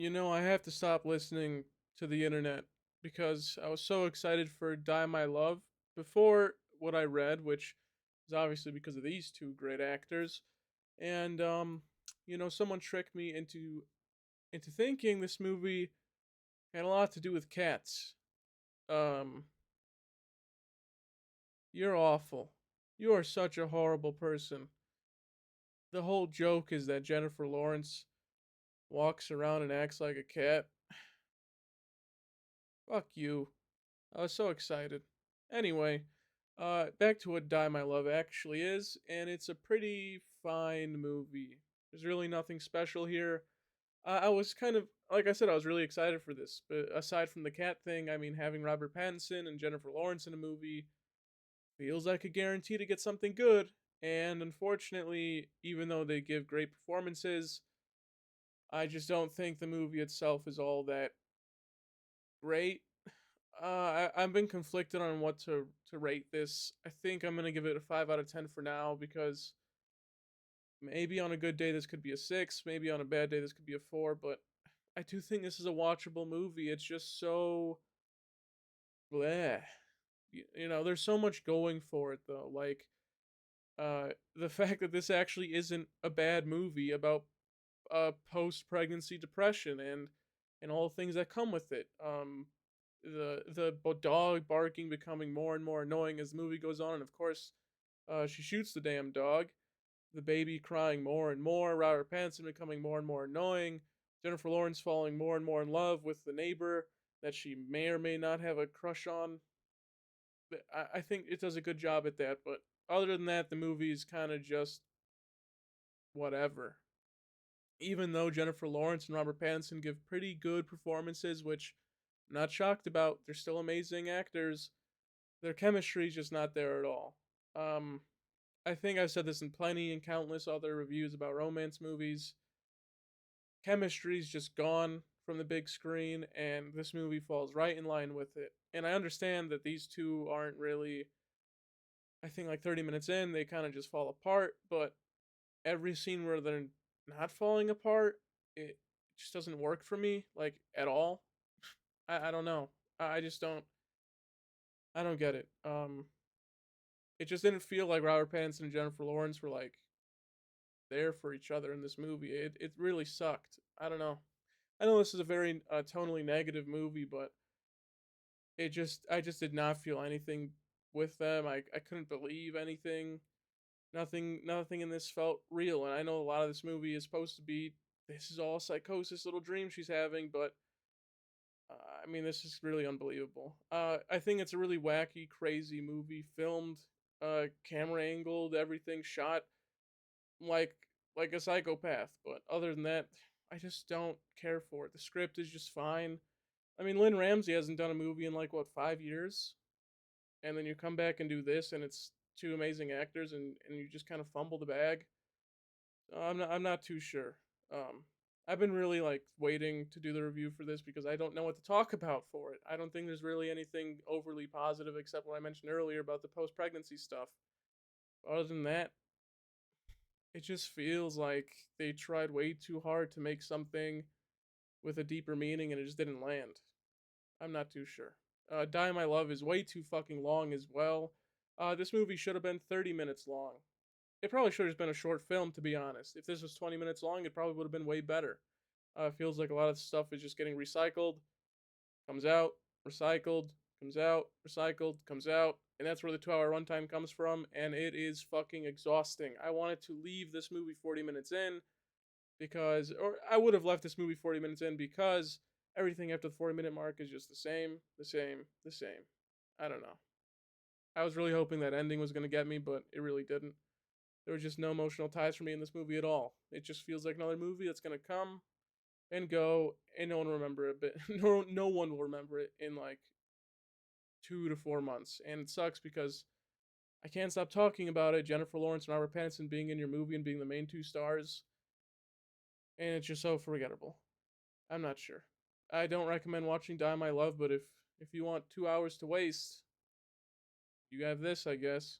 I have to stop listening to the internet because I was so excited for Die My Love before what I read, which is obviously because of these two great actors. And someone tricked me into thinking this movie had a lot to do with cats. Um, you're awful. You are such a horrible person. The whole joke is that Jennifer Lawrence walks around and acts like a cat. Fuck you. I was so excited. Anyway, back to what Die My Love actually is, and it's a pretty fine movie. There's really nothing special here. I was kind of, like I said, I was really excited for this, but aside from the cat thing, I mean, having Robert Pattinson and Jennifer Lawrence in a movie feels like a guarantee to get something good. And unfortunately, even though they give great performances, I just don't think the movie itself is all that great. I've been conflicted on what to rate this. I think I'm gonna give it a 5 out of 10 for now because maybe on a good day this could be a 6, maybe on a bad day this could be a 4. But I do think this is a watchable movie. It's just so bleh. There's so much going for it though. Like the fact that this actually isn't a bad movie about post pregnancy depression and all the things that come with it. The dog barking becoming more and more annoying as the movie goes on, and of course, she shoots the damn dog. The baby crying more and more. Robert Pattinson becoming more and more annoying. Jennifer Lawrence falling more and more in love with the neighbor that she may or may not have a crush on. I think it does a good job at that, but other than that, the movie is kind of just whatever. Even though Jennifer Lawrence and Robert Pattinson give pretty good performances, which I'm not shocked about, they're still amazing actors. Their chemistry is just not there at all. Um, I think I've said this in plenty and countless other reviews about romance movies. Chemistry's just gone from the big screen, and this movie falls right in line with it. And I understand that these two aren't really. I think like 30 minutes in, they kind of just fall apart. But every scene where they're not falling apart, it just doesn't work for me like at all. I don't know. I just don't. I don't get it. It just didn't feel like Robert Pattinson and Jennifer Lawrence were like there for each other in this movie. It really sucked. I don't know. I know this is a very tonally negative movie, but I just did not feel anything with them. I couldn't believe anything. Nothing in this felt real. And I know a lot of this movie is supposed to be this is all psychosis, little dream she's having, but I mean, this is really unbelievable. I think it's a really wacky, crazy movie, filmed, camera angled, everything shot like a psychopath. But other than that, I just don't care for it. The script is just fine. I mean, Lynn Ramsey hasn't done a movie in like what 5 years, and then you come back and do this, and it's two amazing actors, and you just kind of fumble the bag. I'm not too sure. Um, I've been really like waiting to do the review for this because I don't know what to talk about for it. I don't think there's really anything overly positive except what I mentioned earlier about the post pregnancy stuff. Other than that, it just feels like they tried way too hard to make something with a deeper meaning and it just didn't land. I'm not too sure. Die My Love is way too fucking long as well. This movie should have been 30 minutes long. It probably should have been a short film, to be honest. If this was 20 minutes long, it probably would have been way better. It feels like a lot of stuff is just getting recycled, comes out, recycled, comes out, recycled, comes out, and that's where the 2 hour runtime comes from, and it is fucking exhausting. I wanted to leave this movie 40 minutes in or I would have left this movie 40 minutes in because everything after the 40-minute mark is just the same, the same, the same. I don't know. I was really hoping that ending was going to get me, but it really didn't. There was just no emotional ties for me in this movie at all. It just feels like another movie that's going to come and go, and no one will remember it. But no one will remember it in like 2 to 4 months, and it sucks because I can't stop talking about it. Jennifer Lawrence and Robert Pattinson being in your movie and being the main two stars, and it's just so forgettable. I'm not sure. I don't recommend watching Die My Love, but if you want 2 hours to waste, you have this, I guess.